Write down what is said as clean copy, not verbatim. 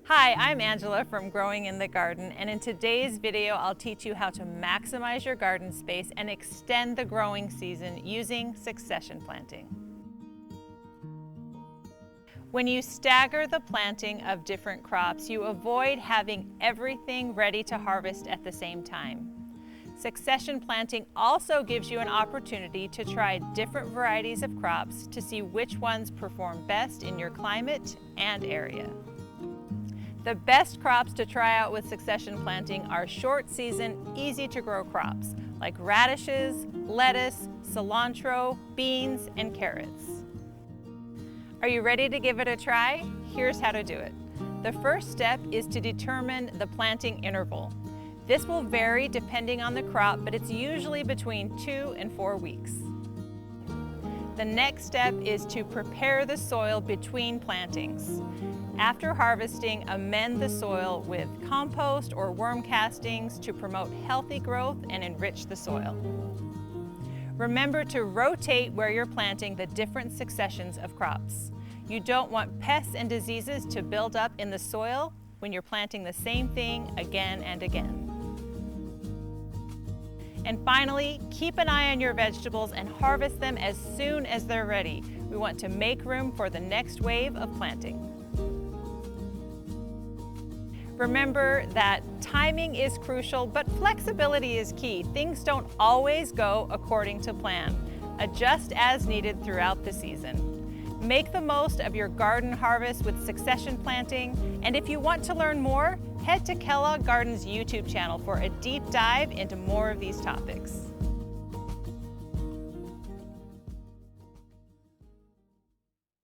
Hi, I'm Angela from Growing in the Garden, and in today's video I'll teach you how to maximize your garden space and extend the growing season using succession planting. When you stagger the planting of different crops, you avoid having everything ready to harvest at the same time. Succession planting also gives you an opportunity to try different varieties of crops to see which ones perform best in your climate and area. The best crops to try out with succession planting are short season, easy to grow crops like radishes, lettuce, cilantro, beans, and carrots. Are you ready to give it a try? Here's how to do it. The first step is to determine the planting interval. This will vary depending on the crop, but it's usually between 2 and 4 weeks. The next step is to prepare the soil between plantings. After harvesting, amend the soil with compost or worm castings to promote healthy growth and enrich the soil. Remember to rotate where you're planting the different successions of crops. You don't want pests and diseases to build up in the soil when you're planting the same thing again and again. And finally, keep an eye on your vegetables and harvest them as soon as they're ready. We want to make room for the next wave of planting. Remember that timing is crucial, but flexibility is key. Things don't always go according to plan. Adjust as needed throughout the season. Make the most of your garden harvest with succession planting, and if you want to learn more, head to Kellogg Gardens YouTube channel for a deep dive into more of these topics.